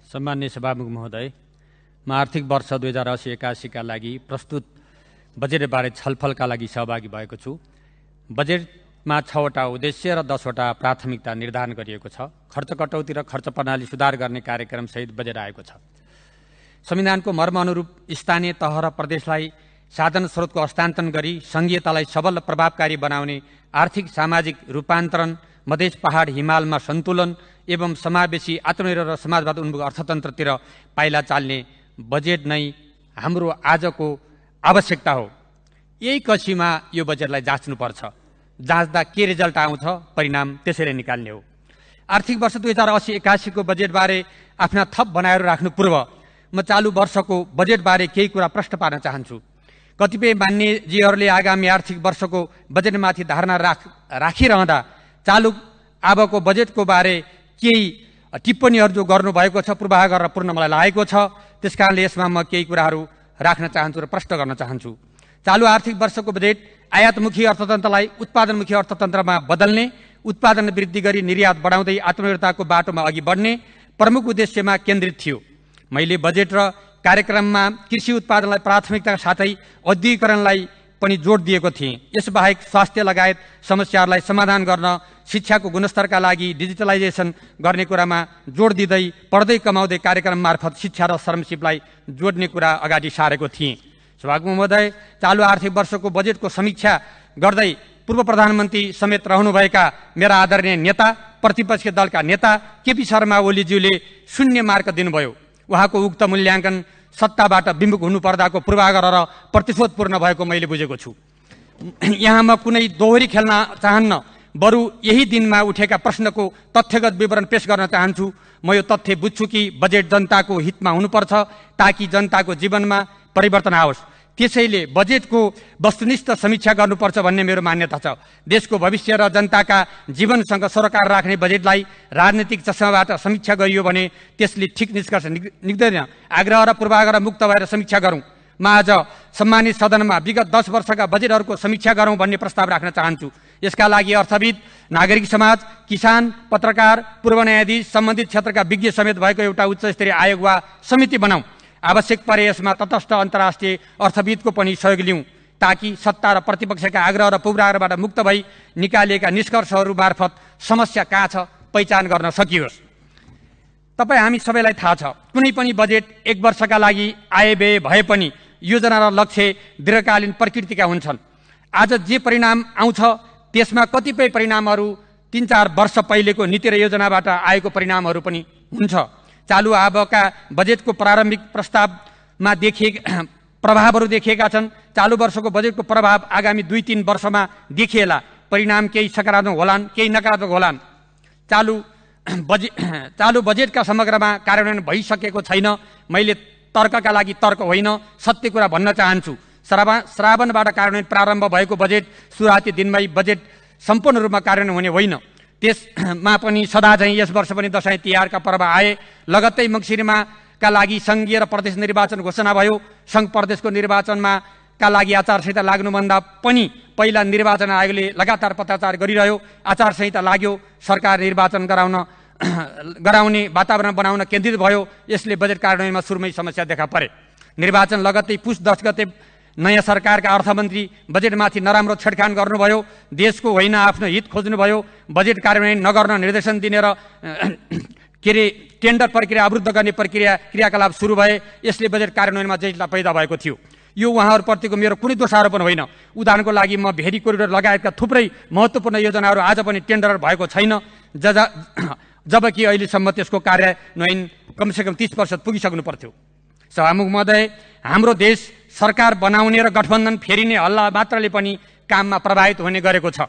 सम्माननीय सभामुख महोदय, म आर्थिक वर्ष 2080-81 का लागि प्रस्तुत बजेटबारे छलफलका लागि सहभागी भएको छु। बजेटमा 6 वटा उद्देश्य र 10 वटा प्राथमिकता निर्धारण गरिएको छ। खर्च कटौती र खर्च प्रणाली सुधार गर्ने कार्यक्रम सहित बजेट आएको छ। संविधानको मर्म अनुरूप स्थानीय तह र प्रदेशलाई साधन स्रोतको हस्तान्तरण गरी संघीयतालाई सबल र प्रभावकारी बनाउने आर्थिक सामाजिक रूपान्तरण, मधेस पहाड हिमालमा सन्तुलन एवं समावेशी आत्मनिर्भर र समाजवाद उन्मुख अर्थतन्त्रतिर पाइला चाल्ने बजेट नै हाम्रो आजको आवश्यकता हो। यही कसीमा यो बजेटलाई जाँच्नुपर्छ। जाँच्दा के रिजल्ट आउँछ, परिणाम त्यसैले निकाल्ने हो। आर्थिक वर्ष 2080-81 को बजेटबारे आफ्ना थप बनाएर राख्नु पूर्व म चालु वर्षको बजेटबारे केही कुरा प्रश्न पार्न चाहन्छु। कतिपय मान्यजीहरूले आगामी आर्थिक वर्षको बजेटमाथि धारणा राखिरहँदा चालु अबको बजेटको बारे केही टिप्पणीहरू जो गर्नुभएको छ पूर्वाग्रह गरेर पूर्ण मलाई लागेको छ। त्यसकारणले यसमा म केही कुराहरू राख्न चाहन्छु र प्रश्न गर्न चाहन्छु। चालु आर्थिक वर्षको बजेट आयातमुखी अर्थतन्त्रलाई उत्पादनमुखी अर्थतन्त्रमा बदल्ने, उत्पादन वृद्धि गरी निर्यात बढाउँदै आत्मनिर्भरताको बाटोमा अघि बढ्ने प्रमुख उद्देश्यमा केन्द्रित थियो। मैले बजेट र कार्यक्रममा कृषि उत्पादनलाई प्राथमिकताका साथै औद्योगिकरणलाई पनि जोड दिएको थिएँ। यसबाहेक स्वास्थ्य लगायत समस्याहरूलाई समाधान गर्न, शिक्षाको गुणस्तरका लागि डिजिटलाइजेसन गर्ने कुरामा जोड दिँदै पढ्दै कमाउँदै कार्यक्रम मार्फत शिक्षा र श्रमसिपलाई जोड्ने कुरा अगाडि सारेको थिएँ। सभामुख महोदय, चालु आर्थिक वर्षको बजेटको समीक्षा गर्दै पूर्व प्रधानमन्त्री समेत रहनुभएका मेरा आदरणीय नेता, प्रतिपक्षी दलका नेता केपी शर्मा ओलीज्यूले 0 मार्क दिनुभयो। उहाँको उक्त मूल्याङ्कन सत्ताबाट विमुख हुनुपर्दाको पूर्वाग्रह र प्रतिशोधपूर्ण भएको मैले बुझेको छु। यहाँ म कुनै दोहोरी खेल्न चाहन्न, बरु यही दिनमा उठेका प्रश्नको तथ्यगत विवरण पेश गर्न चाहन्छु। म यो तथ्य बुझ्छु कि बजेट जनताको हितमा हुनुपर्छ ताकि जनताको जीवनमा परिवर्तन आओस्। त्यसैले बजेटको वस्तुनिष्ठ समीक्षा गर्नुपर्छ भन्ने मेरो मान्यता छ। देशको भविष्य र जनताका जीवनसँग सरोकार राख्ने बजेटलाई राजनीतिक चस्माबाट समीक्षा गरियो भने त्यसले ठिक निष्कर्ष निक्दैन। आग्रह र पूर्वाग्रह मुक्त भएर समीक्षा गरौँ। म आज सम्मानित सदनमा विगत 10 वर्षका बजेटहरूको समीक्षा गरौँ भन्ने प्रस्ताव राख्न चाहन्छु। यसका लागि अर्थविद, नागरिक समाज, किसान, पत्रकार, पूर्व न्यायाधीश, सम्बन्धित क्षेत्रका विज्ञ समेत भएको एउटा उच्चस्तरीय आयोग वा समिति बनाऊ। आवश्यक परे यसमा तटस्थ अन्तर्राष्ट्रिय अर्थविदको पनि सहयोग लिउँ ताकि सत्ता र प्रतिपक्षका आग्रह र पूर्वाग्रहबाट मुक्त भई निकालिएका निष्कर्षहरू मार्फत समस्या कहाँ छ पहिचान गर्न सकियोस्। तपाईँ हामी सबैलाई थाहा छ, कुनै पनि बजेट 1 वर्षका लागि आय व्यय भए पनि योजना र लक्ष्य दीर्घकालीन प्रकृतिका हुन्छन्। आज जे परिणाम आउँछ त्यसमा कतिपय परिणामहरू 3-4 वर्ष पहिलेको नीति र योजनाबाट आएको परिणामहरू पनि हुन्छ। चालु अबका बजेटको प्रारम्भिक प्रस्तावमा प्रभावहरू देखिएका छन्। चालु वर्षको बजेटको प्रभाव आगामी 2-3 वर्षमा देखिएला। परिणाम केही सकारात्मक होलान्, केही नकारात्मक होलान्। चालु बजेटका समग्रमा कार्यान्वयन भइसकेको छैन। मैले तर्कका लागि तर्क होइन, सत्य कुरा भन्न चाहन्छु। श्रावणबाट कार्यान्वयन प्रारम्भ भएको बजेट सुरुवाती दिनमै बजेट सम्पूर्ण रूपमा कार्यान्वयन हुने होइन। त्यसमा पनि सदा चाहिँ यस वर्ष पनि दशैं तिहारका पर्व आए। लगत्तै मङ्सिरमा लागि संघीय र प्रदेश निर्वाचन घोषणा भयो। संघ प्रदेशको निर्वाचनमा का लागि आचार संहिता लाग्नुभन्दा पनि पहिला निर्वाचन आयोगले लगातार पत्राचार गरिरह्यो। आचार संहिता लाग्यो, सरकार निर्वाचन गराउने वातावरण बनाउन केन्द्रित भयो। यसले बजेट कार्यान्वयनमा सुरुमै समस्या देखा परे। निर्वाचन लगत्तै पुस 10 गते नयाँ सरकारका अर्थमन्त्री बजेटमाथि नराम्रो छेडखान गर्नुभयो। देशको होइन आफ्नो हित खोज्नुभयो। बजेट कार्यान्वयन नगर्न निर्देशन दिने र टेन्डर प्रक्रिया अवरुद्ध गर्ने क्रियाकलाप सुरु भए। यसले बजेट कार्यान्वयनमा जटिलता पैदा भएको थियो। यो उहाँहरूप्रतिको मेरो कुनै दोषारोपण होइन। उदाहरणको लागि म भेरी कोरिडोर लगायतका थुप्रै महत्त्वपूर्ण योजनाहरू आज पनि टेन्डर भएको छैन, जबकि अहिलेसम्म त्यसको कार्यान्वयन कमसेकम 30 वर्ष पुगिसक्नु पर्थ्यो। सभामुख महोदय, हाम्रो देश सरकार बनाउने र गठबन्धन फेरिने हल्ला मात्रले पनि काममा प्रभावित हुने गरेको छ।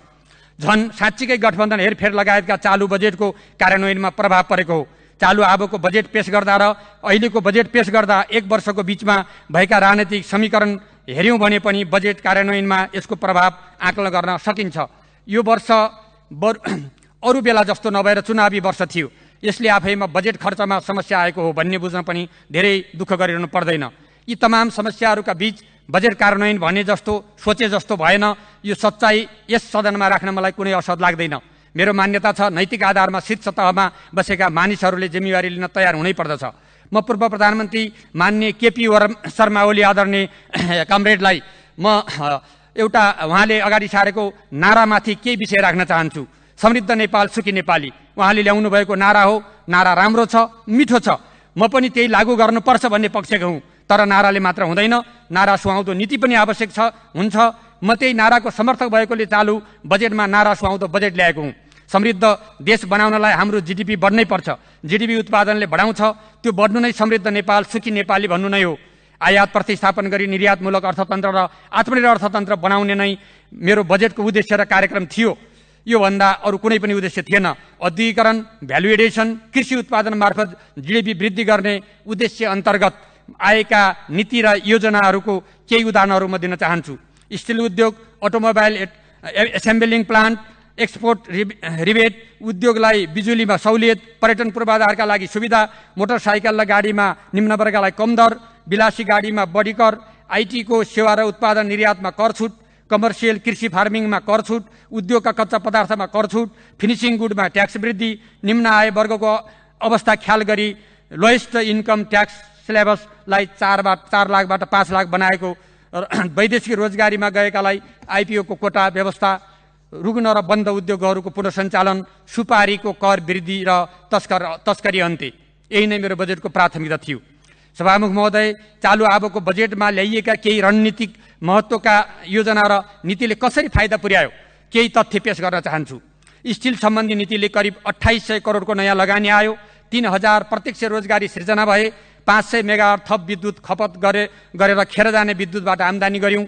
झन् साँच्चीकै गठबन्धन हेरफेर लगायतका चालु बजेटको कार्यान्वयनमा प्रभाव परेको हो। चालु अबको बजेट पेश गर्दा र अहिलेको बजेट पेश गर्दा 1 वर्षको बीचमा भएका राजनीतिक समीकरण हेऱ्यौँ भने पनि बजेट कार्यान्वयनमा यसको प्रभाव आकलन गर्न सकिन्छ। यो वर्ष अरू बेला जस्तो नभएर चुनावी वर्ष थियो। यसले आफैमा बजेट खर्चमा समस्या आएको हो भन्ने बुझ्न पनि धेरै दुःख गरिरहनु पर्दैन। यी तमाम समस्याहरूका बीच बजेट कार्यान्वयन भने जस्तो सोचे जस्तो भएन। यो सच्चाइ यस सदनमा राख्न मलाई कुनै असर लाग्दैन। मेरो मान्यता छ नैतिक आधारमा शीर्ष तहमा बसेका मानिसहरूले जिम्मेवारी लिन तयार हुनै पर्दछ। म पूर्व प्रधानमन्त्री माननीय केपी शर्मा ओली आदरणीय कमरेडलाई म एउटा उहाँले अगाडि सारेको नारामाथि केही विषय राख्न चाहन्छु। समृद्ध नेपाल सुखी नेपाली उहाँले ल्याउनु भएको नारा हो। नारा राम्रो छ, मिठो छ, म पनि त्यही लागू गर्नुपर्छ भन्ने पक्षको हुँ। तर नाराले मात्र हुँदैन, नारा सुहाउँदो नीति पनि आवश्यक हुन्छ। म त्यही नाराको समर्थक भएकोले चालु बजेटमा नारा सुहाउँदो बजेट ल्याएको हुँ। समृद्ध देश बनाउनलाई हाम्रो जीडीपी बढ्नै पर्छ। जीडीपी उत्पादनले बढाउँछ, त्यो बढ्नु नै समृद्ध नेपाल सुखी नेपाली भन्नु नै हो। आयात प्रतिस्थापन गरी निर्यातमूलक अर्थतन्त्र र आत्मनिर्भर अर्थतन्त्र बनाउने नै मेरो बजेटको उद्देश्य र कार्यक्रम थियो। योभन्दा अरू कुनै पनि उद्देश्य थिएन। औद्योगिकरण, भ्यालु एडिसन, कृषि उत्पादन मार्फत जीडीपी वृद्धि गर्ने उद्देश्य अन्तर्गत आएका नीति र योजनाहरूको केही उदाहरणहरू म दिन चाहन्छु। स्टिल उद्योग, अटोमोबाइल एसेम्बलिङ प्लान्ट, एक्सपोर्ट रिबेट, उद्योगलाई बिजुलीमा सहुलियत, पर्यटन पूर्वाधारका लागि सुविधा, मोटरसाइकल र गाडीमा निम्न वर्गलाई कम दर, विलासी गाडीमा बढी कर, आइटीको सेवा र उत्पादन निर्यातमा कर छुट, कमर्सियल कृषि फार्मिङमा कर छुट, उद्योगका कच्चा पदार्थमा कर छुट, फिनिसिङ गुडमा ट्याक्स वृद्धि, निम्न आय वर्गको अवस्था ख्याल गरी लोएस्ट इन्कम ट्याक्स स्ल्याबसलाई 4 लाखबाट 5 लाख बनाएको, वैदेशिक रोजगारीमा गएकालाई आइपिओको कोटा व्यवस्था, रुग्न र बन्द उद्योगहरूको पुनर्सञ्चालन, सुपारीको कर वृद्धि र तस्करी अन्त्य। यही नै मेरो बजेटको प्राथमिकता थियो। सभामुख महोदय, चालु अबको बजेटमा ल्याइएका केही रणनीतिक महत्त्वका योजना र नीतिले कसरी फाइदा पुर्यायो केही तथ्य पेश गर्न चाहन्छु। स्टिल सम्बन्धी नीतिले करिब 2800 करोडको नयाँ लगानी आयो, 3000 प्रत्यक्ष रोजगारी सृजना भए, 500 मेगावाट थप विद्युत खपत गरेर खेर जाने विद्युतबाट आम्दानी गर्यौं।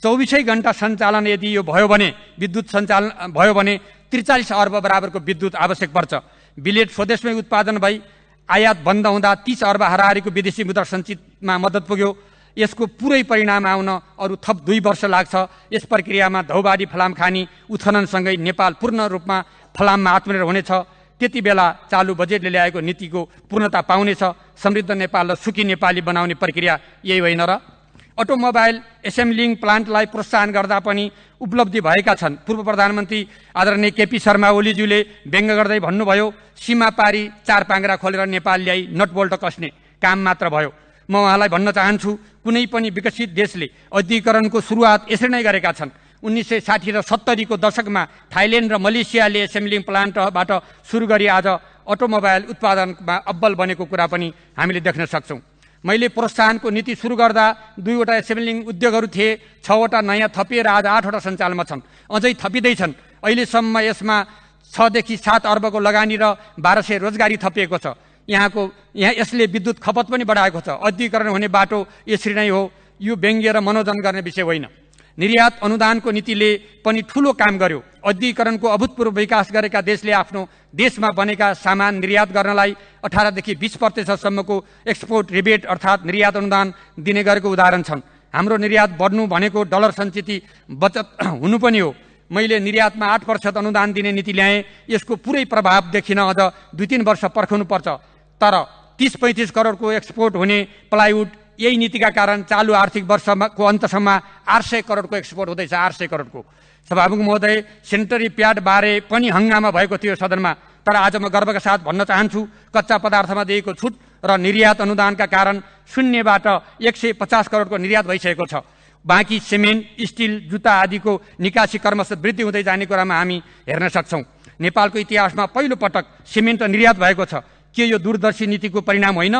24 घण्टा सञ्चालन यदि यो भयो भने, विद्युत सञ्चालन भयो भने 43 अर्ब बराबरको विद्युत आवश्यक पर्छ। बिलेट स्वदेशमै उत्पादन भई आयात बन्द हुँदा 30 अर्ब हाराहारीको विदेशी मुद्रा सञ्चितमा मद्दत पुग्यो। यसको पुरै परिणाम आउन अरू थप 2 वर्ष लाग्छ। यस प्रक्रियामा धौबाडी फलाम खानी उत्खननसँगै नेपाल पूर्ण रूपमा फलाममा आत्मनिर्भर हुनेछ। त्यति बेला चालु बजेटले ल्याएको नीतिको पूर्णता पाउनेछ। समृद्ध नेपाल र सुखी नेपाली बनाउने प्रक्रिया यही होइन र? अटोमोबाइल एसेम्बलिङ प्लान्टलाई प्रोत्साहन गर्दा पनि उपलब्धि भएका छन्। पूर्व प्रधानमन्त्री आदरणीय केपी शर्मा ओलीज्यूले व्यङ्ग गर्दै भन्नुभयो, सीमा पारी 4 पाङ्ग्रा खोलेर नेपाल ल्याई नटबोल्ट कसने काम मात्र भयो। म उहाँलाई भन्न चाहन्छु, कुनै पनि विकसित देशले औद्योगिकरणको सुरुवात यसरी नै गरेका छन्। 1960 र 70 को दशकमा थाइल्यान्ड र मलेसियाले एसेम्बलिङ प्लान्टबाट सुरु गरी आज अटोमोबाइल उत्पादनमा अब्बल बनेको कुरा पनि हामीले देख्न सक्छौँ। मैले प्रोत्साहनको नीति सुरु गर्दा 2 वटा एसेम्बलिङ उद्योगहरू थिए, 6 वटा नयाँ थपिएर आज 8 वटा सञ्चालनमा छन्, अझै थपिँदैछन्। अहिलेसम्म यसमा 6 देखि 7 अर्बको लगानी र 1200 रोजगारी थपिएको छ। यहाँ यसले विद्युत खपत पनि बढाएको छ। औद्योगिकरण हुने बाटो यसरी नै हो। यो व्यङ्ग्य र मनोरञ्जन गर्ने विषय होइन। निर्यात अनुदानको नीतिले पनि ठूलो काम गर्यो। औद्योगिकरणको अभूतपूर्व विकास गरेका देशले आफ्नो देशमा बनेका सामान निर्यात गर्नलाई 18 देखि 20% सम्मको एक्सपोर्ट रिबेट अर्थात् निर्यात अनुदान दिने गरेको उदाहरण छन्। हाम्रो निर्यात बढ्नु भनेको डलर सञ्चित बचत हुनु पनि हो। मैले निर्यातमा 8% अनुदान दिने नीति ल्याएँ। यसको पुरै प्रभाव देखिन अझ 2-3 वर्ष पर्खनु पर्छ। तर 30-35 करोडको एक्सपोर्ट हुने प्लाइवुड यही नीतिका कारण चालु आर्थिक वर्षको अन्तसम्म 800 करोडको एक्सपोर्ट हुँदैछ। 800 करोडको। सभामुख महोदय, सेनिटरी प्याड बारे पनि हंगामा भएको थियो सदनमा। तर आज म गर्वका साथ भन्न चाहन्छु, कच्चा पदार्थमा दिएको छुट र निर्यात अनुदानका कारण शून्यबाट 150 करोडको निर्यात भइसकेको छ। बाँकी सिमेन्ट, स्टिल, जुत्ता आदिको निकासी क्रमशः वृद्धि हुँदै जाने कुरामा हामी हेर्न सक्छौँ। नेपालको इतिहासमा पहिलो पटक सिमेन्ट निर्यात भएको छ। के यो दूरदर्शी नीतिको परिणाम होइन?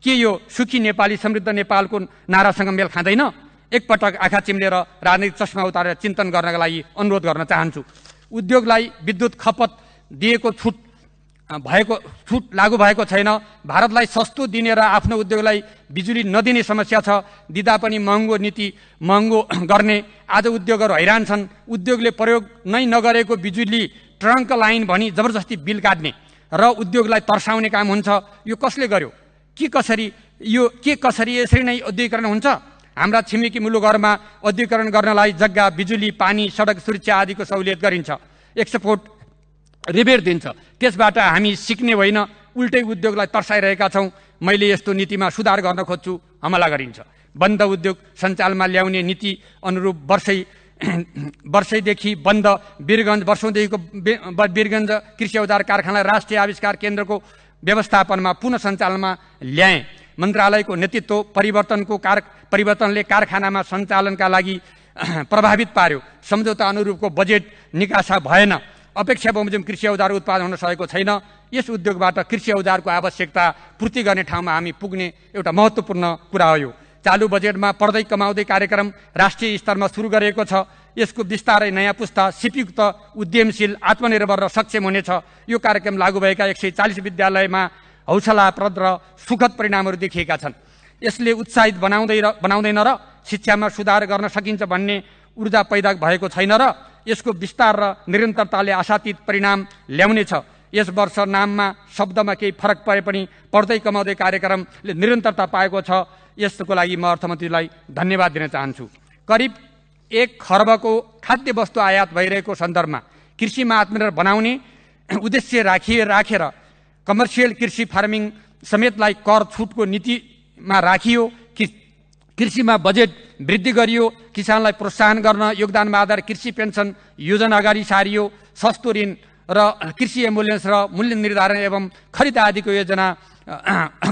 के यो सुखी नेपाली समृद्ध नेपालको नारासँग मेल खाँदैन? एकपटक आँखा चिम्लेर राजनीतिक चस्मा उतारेर चिन्तन गर्नका लागि अनुरोध गर्न चाहन्छु। उद्योगलाई विद्युत खपत दिएको छुट लागू भएको छैन। भारतलाई सस्तो दिने र आफ्नो उद्योगलाई बिजुली नदिने समस्या छ। दिँदा पनि महँगो गर्ने। आज उद्योगहरू हैरान छन्। उद्योगले प्रयोग नै नगरेको बिजुली ट्रङ्क लाइन भनी जबरजस्ती बिल काट्ने र उद्योगलाई तर्साउने काम हुन्छ। यो कसले गर्यो? के कसरी यसरी नै औद्योगिकरण हुन्छ? हाम्रा छिमेकी मुलुकहरूमा औद्योगिकरण गर्नलाई जग्गा, बिजुली, पानी, सडक सुरक्षा आदिको सहुलियत गरिन्छ। एक्सपोर्ट रिबेट दिन्छ। त्यसबाट हामी सिक्ने होइन, उल्टै उद्योगलाई तर्साइरहेका छौँ। मैले यस्तो नीतिमा सुधार गर्न खोज्छु, हमला गरिन्छ। बन्द उद्योग सञ्चालनमा ल्याउने नीति अनुरूप वर्षैदेखि बन्द वर्षौँदेखिको वीरगञ्ज कृषि औजार कारखानालाई राष्ट्रिय आविष्कार केन्द्रको व्यवस्थापनमा पुनः सञ्चालनमा ल्याएँ। मन्त्रालयको नेतृत्व परिवर्तनले कारखानामा सञ्चालनका लागि प्रभावित पार्यो। सम्झौता अनुरूपको बजेट निकासा भएन। अपेक्षा बमोजिम कृषि औजार उत्पादन हुन सकेको छैन। यस उद्योगबाट कृषि औजारको आवश्यकता पूर्ति गर्ने ठाउँमा हामी पुग्ने एउटा महत्त्वपूर्ण कुरा हो। चालु बजेटमा पढ्दै कमाउँदै कार्यक्रम राष्ट्रिय स्तरमा सुरु गरिएको छ। यसको विस्तारै नयाँ पुस्ता सिपयुक्त उद्यमशील आत्मनिर्भर र सक्षम हुनेछ। यो कार्यक्रम लागू भएका 140 विद्यालयमा हौसलाप्रद र सुखद परिणामहरू देखिएका छन्। यसले उत्साहित बनाउँदैन र शिक्षामा सुधार गर्न सकिन्छ भन्ने ऊर्जा पैदा भएको छैन र यसको विस्तार र निरन्तरताले आशातीत परिणाम ल्याउनेछ। यस वर्ष नाममा शब्दमा केही फरक परे पनि पढ्दै कमाउँदै कार्यक्रमले निरन्तरता पाएको छ। यसको लागि म अर्थमन्त्रीलाई धन्यवाद दिन चाहन्छु। करिब 1 खर्बको खाद्य वस्तु आयात भइरहेको सन्दर्भमा कृषिमा आत्मनिर्भर बनाउने उद्देश्य राखेर कमर्सियल कृषि फार्मिङ समेतलाई कर छुटको नीतिमा राखियो। कृषिमा बजेट वृद्धि गरियो। किसानलाई प्रोत्साहन गर्न योगदानमा आधार कृषि पेन्सन योजना अगाडि सारियो। सस्तो ऋण र कृषि एम्बुलेन्स र मूल्य निर्धारण एवं खरिद आदिको योजना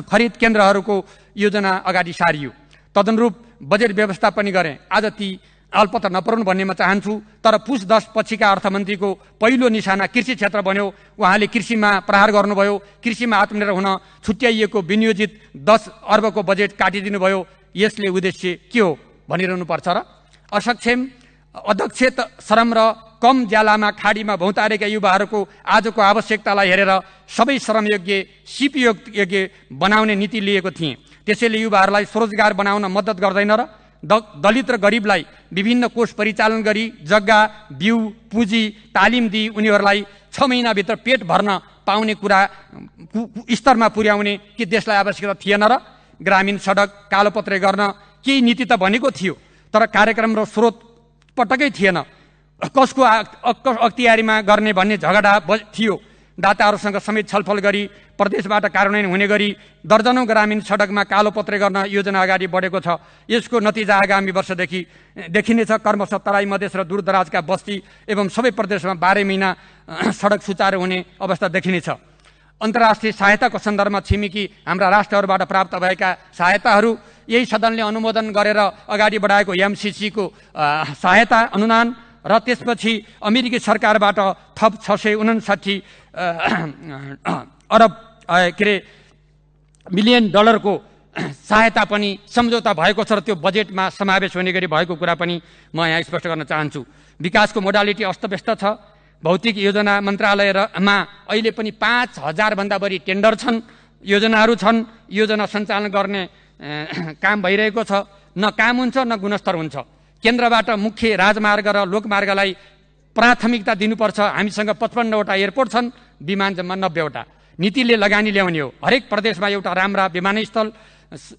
खरिद केन्द्रहरूको योजना अगाडि सारियो। तदनुरूप बजेट व्यवस्था पनि गरे। आज ती अल्पत्र नपरुन् भन्ने म चाहन्छु। तर पुस 10 पछिका अर्थमन्त्रीको पहिलो निशाना कृषि क्षेत्र बन्यो। उहाँले कृषिमा प्रहार गर्नुभयो। कृषिमा आत्मनिर्भर हुन छुट्याइएको विनियोजित 10 अर्बको बजेट काटिदिनु भयो। यसले उद्देश्य के हो भनिरहनुपर्छ र? असक्षम, अध्यक्ष श्रम र कम ज्यालामा खाडीमा भौतारेका युवाहरूको आजको आवश्यकतालाई हेरेर सबै श्रमयोग्य सिपयोग्य बनाउने नीति लिएको थिएँ। त्यसैले युवाहरूलाई स्वरोजगार बनाउन मद्दत गर्दैन र दलित र गरिबलाई विभिन्न कोष परिचालन गरी जग्गा, बिउ, पुँजी, तालिम दिई उनीहरूलाई 6 महिनाभित्र पेट भर्न पाउने कुरा स्तरमा पुर्याउने के देशलाई आवश्यकता थिएन र? ग्रामीण सडक कालोपत्रे गर्न केही नीति त भनेको थियो, तर कार्यक्रम र स्रोत पटकै थिएन। कसको अख्तियारीमा गर्ने भन्ने झगडा थियो। दाताहरूसँग समेत छलफल गरी प्रदेशबाट कार्यान्वयन हुने गरी दर्जनौं ग्रामीण सडकमा कालोपत्रे गर्न योजना अगाडि बढेको छ। यसको नतिजा आगामी वर्षदेखि देखिनेछ। क्रमशः तराई मधेस र दूरदराजका बस्ती एवं सबै प्रदेशमा 12 महिना सडक सुचारू हुने अवस्था देखिनेछ। अन्तर्राष्ट्रिय सहायताको सन्दर्भमा छिमेकी हाम्रा राष्ट्रहरूबाट प्राप्त भएका सहायताहरू यही सदनले अनुमोदन गरेर अगाडि बढाएको एमसिसीको सहायता अनुदान र त्यसपछि अमेरिकी सरकारबाट थप 659 अरब मिलियन डलरको सहायता पनि सम्झौता भएको छ र त्यो बजेटमा समावेश हुने गरी भएको कुरा पनि म यहाँ स्पष्ट गर्न चाहन्छु। विकासको मोडालिटी अस्तव्यस्त छ। भौतिक योजना मन्त्रालयमा अहिले पनि 5000 भन्दा बढी टेन्डर छन्, योजनाहरू छन्। योजना सञ्चालन गर्ने काम भइरहेको छ। न काम हुन्छ न गुणस्तर हुन्छ। केन्द्रबाट मुख्य राजमार्ग र लोकमार्गलाई प्राथमिकता दिनुपर्छ। हामीसँग 55 वटा एयरपोर्ट छन्, विमान जम्मा 90 वटा। नीतिले लगानी ल्याउने हो। हरेक प्रदेशमा एउटा राम्रा विमानस्थल,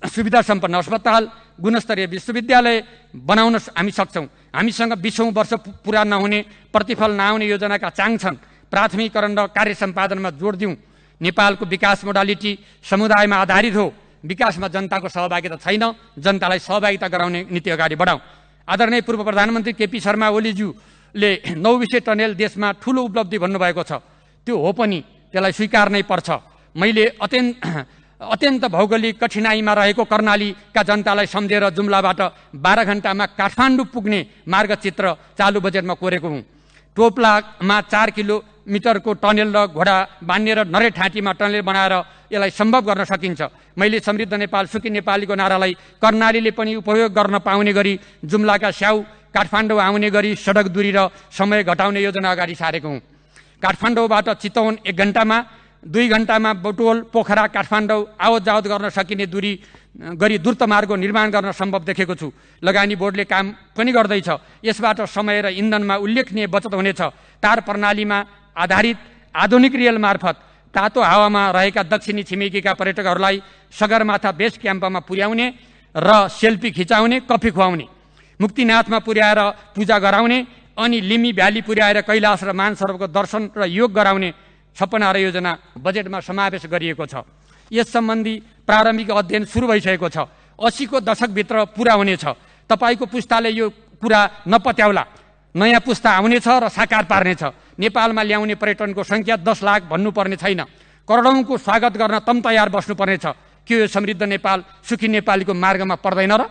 सुविधा सम्पन्न अस्पताल, गुणस्तरीय विश्वविद्यालय बनाउन हामी सक्छौँ। हामीसँग 20औं वर्ष पुरा नहुने, प्रतिफल नआउने योजनाका चाङ छन्। प्राथमिकरण र कार्य सम्पादनमा जोड दिउँ। नेपालको विकास मोडालिटी समुदायमा आधारित हो। विकासमा जनताको सहभागिता छैन। जनतालाई सहभागिता गराउने नीति अगाडि बढाउँ। आदरणीय पूर्व प्रधानमन्त्री केपी शर्मा ओलीज्यूले 9 विषय टनेल देशमा ठूलो उपलब्धि भन्नुभएको छ। त्यो हो पनि, त्यसलाई स्वीकार्नै पर्छ। मैले अत्यन्त भौगोलिक कठिनाइमा रहेको कर्णालीका जनतालाई सम्झेर जुम्लाबाट 12 घण्टामा काठमाडौँ पुग्ने मार्गचित्र चालु बजेटमा कोरेको हुँ। टोप्लामा 4 किलोमिटरको टनेल र घोडा बान्ने र नरेठाँटीमा टनेल बनाएर यसलाई सम्भव गर्न सकिन्छ। मैले समृद्ध नेपाल सुखी नेपालीको नारालाई कर्णालीले पनि उपयोग गर्न पाउने गरी जुम्लाका स्याउ काठमाडौँ आउने गरी सडक दूरी र समय घटाउने योजना अगाडि सारेको हुँ। काठमाडौँबाट चितवन 1 घण्टामा, 2 घण्टामा बुटवल, पोखरा, काठमाडौँ आवत जावत गर्न सकिने दूरी गरी द्रुत मार्ग निर्माण गर्न सम्भव देखेको छु। लगानी बोर्डले काम पनि गर्दैछ। यसबाट समय र इन्धनमा उल्लेखनीय बचत हुनेछ। तार प्रणालीमा आधारित आधुनिक रेल मार्फत तातो हावामा रहेका दक्षिणी छिमेकीका पर्यटकहरूलाई सगरमाथा बेस क्याम्पमा पुर्याउने र सेल्फी खिचाउने, कफी खुवाउने, मुक्तिनाथमा पुर्याएर पूजा गराउने अनि लिम्बी भ्याली पुर्याएर कैलाश र मानसरोवरको दर्शन र योग गराउने सपना र योजना बजेटमा समावेश गरिएको छ। यस सम्बन्धी प्रारम्भिक अध्ययन सुरु भइसकेको छ। 80 को दशकभित्र पुरा हुनेछ। तपाईको पुस्ताले यो कुरा नपत्याउला। नयाँ पुस्ता आउनेछ र साकार पार्नेछ। नेपालमा ल्याउने पर्यटनको संख्या 10 लाख भन्नुपर्ने छैन। करोडौंको स्वागत गर्न तम तयार बस्नुपर्नेछ। के यो समृद्ध नेपाल सुखी नेपालीको मार्गमा पर्दैन र?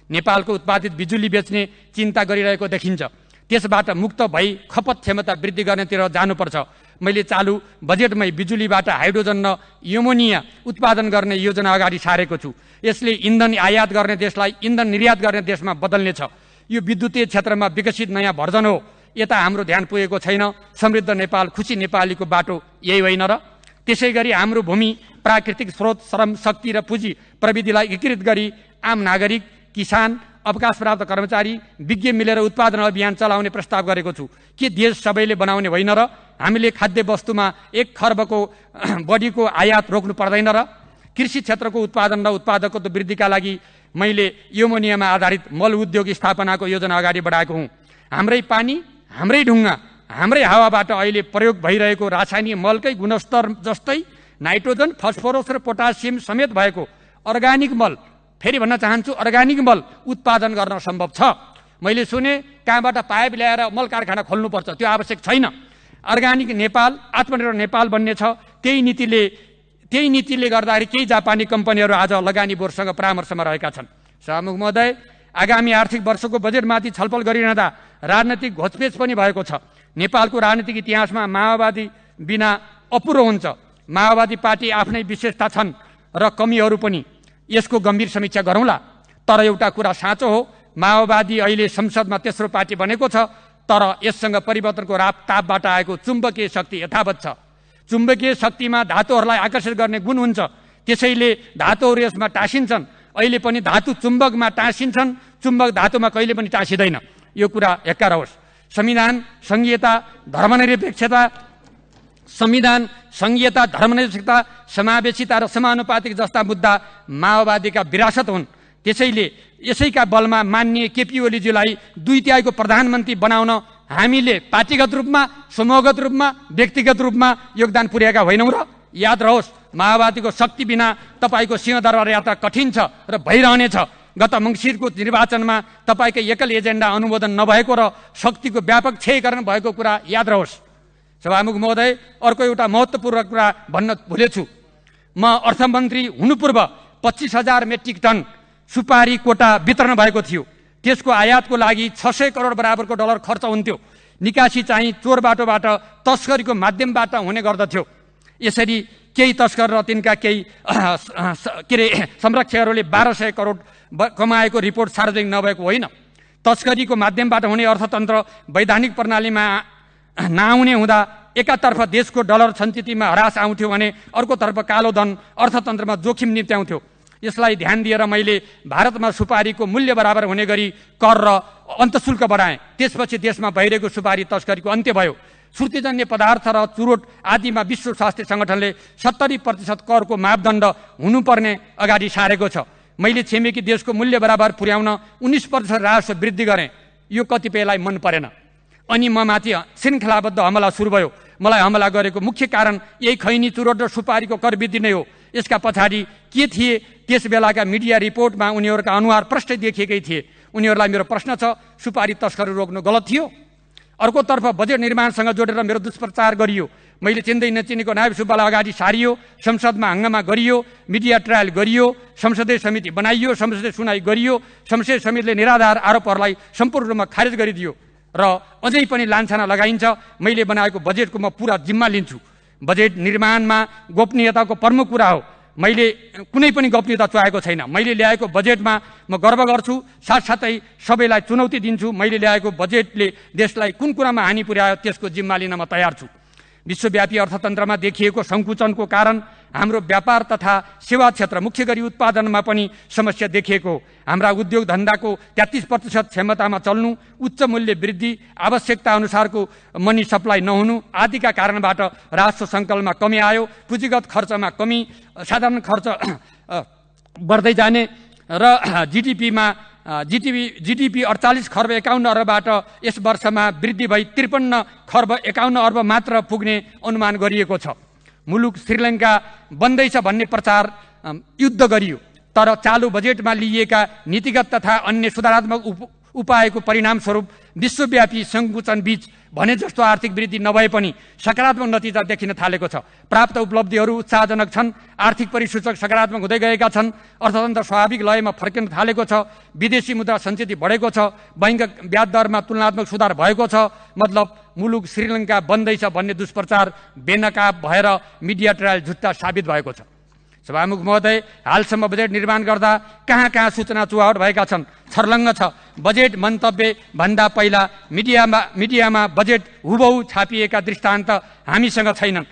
नेपालको उत्पादित बिजुली बेच्ने चिन्ता गरिरहेको देखिन्छ। त्यसबाट मुक्त भई खपत क्षमता वृद्धि गर्नेतिर जानुपर्छ। मैले चालु बजेटमै बिजुलीबाट हाइड्रोजन र युमोनिया उत्पादन गर्ने योजना अगाडि सारेको छु। यसले इन्धन आयात गर्ने देशलाई इन्धन निर्यात गर्ने देशमा बदल्नेछ। यो विद्युतीय क्षेत्रमा विकसित नयाँ भर्जन हो। यता हाम्रो ध्यान पुगेको छैन। समृद्ध नेपाल खुसी नेपालीको बाटो यही होइन र? त्यसै गरी हाम्रो भूमि, प्राकृतिक स्रोत, श्रम, शक्ति र पुँजी प्रविधिलाई एकीकृत गरी आम नागरिक, किसान, अवकाश प्राप्त कर्मचारी, विज्ञ मिलेर उत्पादन अभियान चलाउने प्रस्ताव गरेको छु। के देश सबैले बनाउने होइन र? हामीले खाद्य वस्तुमा 1 खर्बको बढीको आयात रोक्नु पर्दैन र? कृषि क्षेत्रको उत्पादन र उत्पादकत्व वृद्धिका लागि मैले युमोनियामा आधारित मल उद्योग स्थापनाको योजना अगाडि बढाएको हुँ। हाम्रै पानी, हाम्रै ढुङ्गा, हाम्रै हावाबाट अहिले प्रयोग भइरहेको रासायनिक मलकै गुणस्तर जस्तै नाइट्रोजन, फस्फोरस र पोटासियम समेत भएको अर्गानिक मल, फेरि भन्न चाहन्छु अर्गानिक मल उत्पादन गर्न सम्भव छ। मैले सुने कहाँबाट पाइप ल्याएर मल कारखाना खोल्नुपर्छ, त्यो आवश्यक छैन। अर्गानिक नेपाल, आत्मनिर्भर नेपाल बन्ने छ। त्यही नीतिले गर्दाखेरि केही जापानी कम्पनीहरू आज लगानी बोर्डसँग परामर्शमा रहेका छन्। सभामुख महोदय, आगामी आर्थिक वर्षको बजेटमाथि छलफल गरिरहँदा राजनैतिक घोचपेच पनि भएको छ। नेपालको राजनीतिक इतिहासमा माओवादी बिना अपुरो हुन्छ। माओवादी पार्टी आफ्नै विशेषता छन् र कमीहरू पनि। यसको गम्भीर समीक्षा गरौँला। तर एउटा कुरा साँचो हो, माओवादी अहिले संसदमा तेस्रो पार्टी बनेको छ, तर यससँग परिवर्तनको तापबाट आएको चुम्बकीय शक्ति यथावत छ। चुम्बकीय शक्तिमा धातुहरूलाई आकर्षित गर्ने गुण हुन्छ। त्यसैले धातुहरू यसमा टाँसिन्छन्। अहिले पनि धातु चुम्बकमा टाँसिन्छन्, चुम्बक धातुमा कहिले पनि टाँसिँदैन। यो कुरा एक्का रहोस्। संविधान, संघीयता, धर्मनिरपेक्षता, समावेशिता र समानुपातिक जस्ता मुद्दा माओवादीका विरासत हुन्। त्यसैले यसैका बलमा माननीय केपी ओलीजीलाई 2/3 प्रधानमन्त्री बनाउन हामीले पार्टीगत रूपमा, समूहगत रूपमा, व्यक्तिगत रूपमा योगदान पुर्याएका होइनौँ र? याद रहोस्, माओवादीको शक्ति बिना तपाईँको सिंहदरबार यात्रा कठिन छ र भइरहनेछ। गत मङ्सिरको निर्वाचनमा तपाईँको एकल एजेन्डा अनुमोदन नभएको र शक्तिको व्यापक क्षयीकरण भएको कुरा याद रहोस्। सभामुख महोदय, अर्को एउटा महत्त्वपूर्ण कुरा भन्न भुलेछु। म अर्थमन्त्री हुनु पूर्व 25,000 मेट्रिक टन सुपारी कोटा वितरण भएको थियो। त्यसको आयातको लागि 600 करोड बराबरको डलर खर्च हुन्थ्यो। निकासी चाहिँ चोर बाटोबाट, तस्करीको माध्यमबाट हुने गर्दथ्यो। यसरी केही तस्कर र तिनका केही संरक्षकहरूले 1200 करोड कमाएको रिपोर्ट सार्वजनिक नभएको होइन। तस्करीको माध्यमबाट हुने अर्थतन्त्र वैधानिक प्रणालीमा नआउने हुँदा एकातर्फ देशको डलर सञ्चितमा ह्रास आउँथ्यो भने अर्कोतर्फ कालो धन अर्थतन्त्रमा जोखिम निम्त्याउँथ्यो। यसलाई ध्यान दिएर मैले भारतमा सुपारीको मूल्य बराबर हुने गरी कर र अन्तशुल्क बढाएँ। त्यसपछि देशमा भइरहेको सुपारी तस्करीको अन्त्य भयो। श्रुतिजन्य पदार्थ र चुरोट आदिमा विश्व स्वास्थ्य सङ्गठनले 70% करको मापदण्ड हुनुपर्ने अगाडि सारेको छ। मैले छिमेकी देशको मूल्य बराबर पुर्याउन 19% राजस्व वृद्धि गरेँ। यो कतिपयलाई मन परेन। अनि म माथि श्रृङ्खलाबद्ध हमला सुरु भयो। मलाई हमला गरेको मुख्य कारण यही खैनी, चुरोट र सुपारीको कर वृद्धि नै हो। यसका पछाडि के थिए? त्यस बेलाका मिडिया रिपोर्टमा उनीहरूका अनुहार प्रष्टै देखिएकै थिए। उनीहरूलाई मेरो प्रश्न छ, सुपारी तस्करी रोक्नु गलत थियो? अर्कोतर्फ बजेट निर्माणसँग जोडेर मेरो दुष्प्रचार गरियो। मैले चिन्दै नचिनेको नायब सुब्बालाई अगाडि सारियो, संसदमा हङ्गामा गरियो, मिडिया ट्रायल गरियो, संसदीय समिति बनाइयो, संसदीय सुनाइ गरियो। संसदीय समितिले निराधार आरोपहरूलाई सम्पूर्ण रूपमा खारेज गरिदियो र अझै पनि लान्छना लगाइन्छ। मैले बनाएको बजेटको म पुरा जिम्मा लिन्छु। बजेट निर्माणमा गोपनीयताको प्रमुख कुरा हो। मैले कुनै पनि गोपनीयता चुहाएको छैन। मैले ल्याएको बजेटमा म गर्व गर्छु, साथसाथै सबैलाई चुनौती दिन्छु। मैले ल्याएको बजेटले देशलाई कुन कुरामा हानि पुर्यायो त्यसको जिम्मा लिन म तयार छु। विश्वव्यापी अर्थतन्त्रमा देखिएको सङ्कुचनको कारण हाम्रो व्यापार तथा सेवा क्षेत्र, मुख्य गरी उत्पादनमा पनि समस्या देखिएको हो। हाम्रा उद्योग धन्दाको 33% क्षमतामा चल्नु, उच्च मूल्य वृद्धि, आवश्यकता अनुसारको मनी सप्लाई नहुनु आदिका कारणबाट राजस्व सङ्कलनमा कमी आयो। पुँजीगत खर्चमा कमी, साधारण खर्च बढ्दै जाने र जिडिपी 48 खर्ब 51 अर्बबाट यस वर्षमा वृद्धि भई 53 खर्ब 51 अर्ब मात्र पुग्ने अनुमान गरिएको छ। मुलुक श्रीलङ्का बन्दैछ भन्ने प्रचार युद्ध गरियो, तर चालु बजेटमा लिइएका नीतिगत तथा अन्य सुधारात्मक उपायको परिणामस्वरूप विश्वव्यापी सङ्कुचन बीच भने जस्तो आर्थिक वृद्धि नभए पनि सकारात्मक नतिजा देखिन थालेको छ। प्राप्त उपलब्धिहरू उत्साहजनक छन्। आर्थिक परिसूचक सकारात्मक हुँदै गएका छन्। अर्थतन्त्र स्वाभाविक लयमा फर्किन थालेको छ। विदेशी मुद्रा सञ्चित बढेको छ। बैंक ब्याज दरमा तुलनात्मक सुधार भएको छ। मतलब मुलुक श्रीलङ्का बन्दैछ भन्ने दुष्प्रचार बेनकाब भएर मिडिया ट्रायल झुट्टा साबित भएको छ। सभामुख महोदय, हालसम्म बजेट निर्माण गर्दा कहाँ कहाँ सूचना चुहावट भएका छन्? छर्लङ्ग छ। बजेट मन्तव्य भन्दा पहिला मिडियामा बजेट हुबहु छापिएका दृष्टान्त हामीसँग छैनन्।